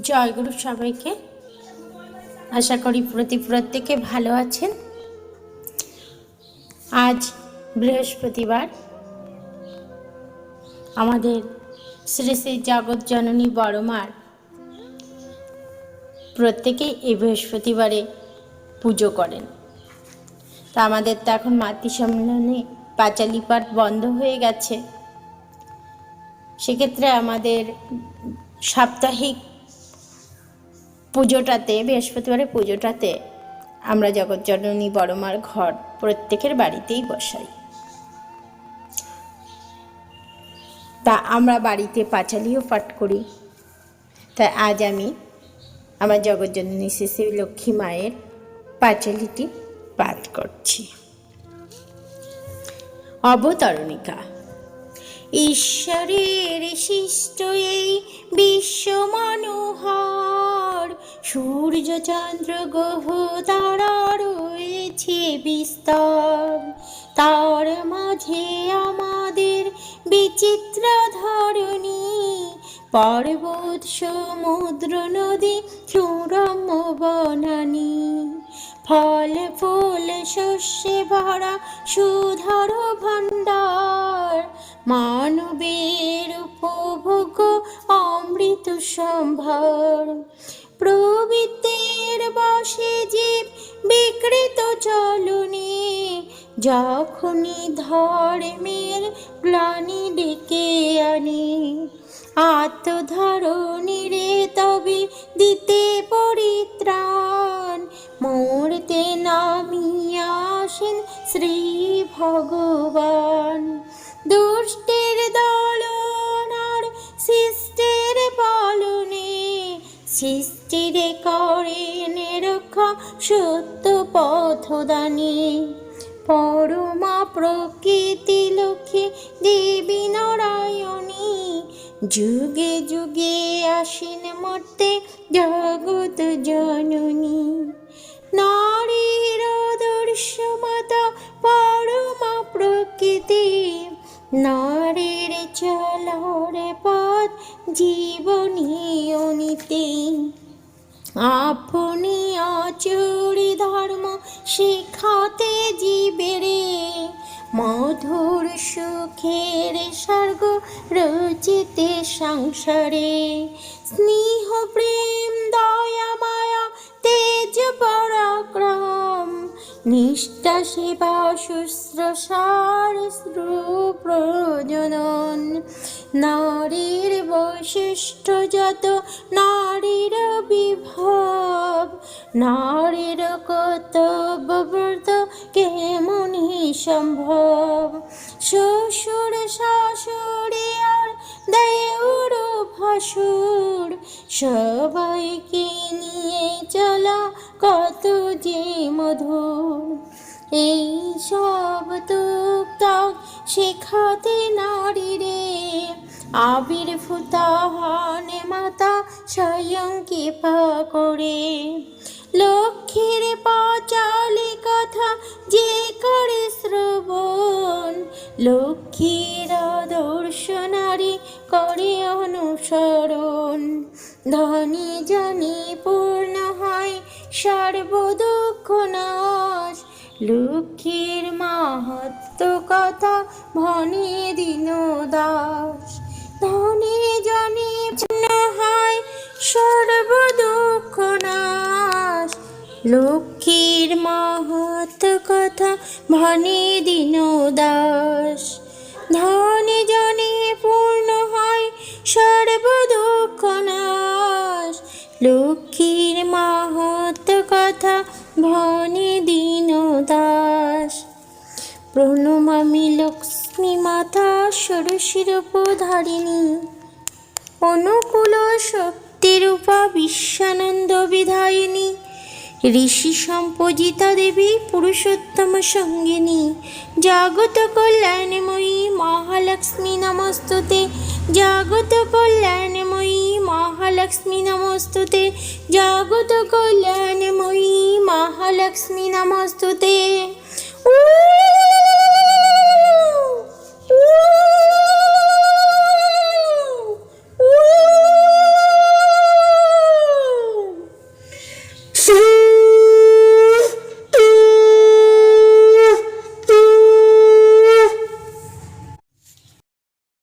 জয়গুরু সবাইকে। আশা করি প্রত্যেকে ভালো আছেন। আজ বৃহস্পতিবার, আমাদের শ্রী শ্রী জগৎ জননী বড়মার প্রত্যেকেই এই বৃহস্পতিবারে পুজো করেন। তা আমাদের তো এখন মাতৃ সম্মেলনে পাঁচালী পাঠ বন্ধ হয়ে গেছে। সেক্ষেত্রে আমাদের সাপ্তাহিক পুজোটাতে, বৃহস্পতিবারের পুজোটাতে আমরা জগৎজননী বড়মার ঘর প্রত্যেকের বাড়িতেই বসাই। তা আমরা বাড়িতে পাঁচালীও পাঠ করি। তাই আজ আমি আমার জগৎজননী শ্রী শ্রী লক্ষ্মী মায়ের পাঁচালীটি পাঠ করছি। অবতরণিকা। ঈশ্বরের সৃষ্ট এই বিশ্ব মনোহর, সূর্য চন্দ্র গ্রহ তারা রয়েছে বিস্তর। তার মাঝে আমাদের বিচিত্র ধরণী, পর্বত সমুদ্র নদী সুরম্য বনানী। ফল ফুল শস্যে ভরা সুধর ভাণ্ডার, মানবের উপভোগ অমৃত সম্ভার। প্রবৃত্তির বশে জীব বিকৃত চলনে, যখনই ধর্মের গ্লানি ডেকে আনে। আত্মধারণীরে তবে দিতে পরিত্রাণ, মূর্তে নামিয়া আসেন শ্রী ভগবান। দুষ্টের দলন আর শিষ্টের পালনে, সৃষ্টিরে করেন রক্ষা সত্য পথদানে। পরমা প্রকৃতি লক্ষ্মী দেবী নারায়ণী, যুগে যুগে আসেন মর্তে জগৎ জননী। নারীর আদর্শ মাতা পরমা প্রকৃতি, নারীর চলার পথ জীবনী নীতি। আপনি আচরি ধর্ম শিখাতে জীবেরে, মধুর সুখের স্বর্গ রচিতে সংসারে। স্নেহ প্রেম দয়া মায়া তেজ পরাক্রম, নিষ্ঠা সেবা শুশ্রূষার প্রয়োজন। নারীর বৈশিষ্ট্য যত নারীর বিভব, নারীর কর্তব্য ব্রত কেমনি সম্ভব। শ্বশুর শাশুড়ি আর দেওর ভাসুর, সবাইকে নিয়ে চলা কত যে মধুর। এই সব তুক শেখাতে নারীরে, আবির্ভূতা হন মাতা স্বয়ং কৃপা করে। লক্ষ্মীর পাঁচালী কথা যে করে শ্রবণ, লক্ষ্মীর আদর্শ নারী করে অনুসরণ। ধনী জনে পূর্ণ হয় সর্বদুঃখ নাশ, লক্ষ্মীর মাহাত্ম্য কথা ভনে দীনদাস। ধনী জনে পূর্ণ হয় সর্বদুঃখ নাশ, লক্ষ্মীর মাহাত্ম্য কথা ভনে দীনদাস। ধনী জনে পূর্ণ হয় সর্বদুঃখ নাশ, লক্ষ্মীর মাহাত্ম্য কথা ভনে দীনদাস। প্রণমামি লক্ষ্মী মাতা ষোড়শীরূপধারিণী, অনুকূল শক্তিরূপা বিশ্বানন্দ বিধায়িনী। ঋষি সম্পূজিতা দেবী পুরুষোত্তম সঙ্গিনী, জাগত কল্যাণময়ী মহালক্ষ্মী নমস্তুতে। জাগত কল্যাণময়ী মহালক্ষ্মী নমস্তুতে। জাগত কল্যাণময়ী মহালক্ষ্মী নমস্তুতে।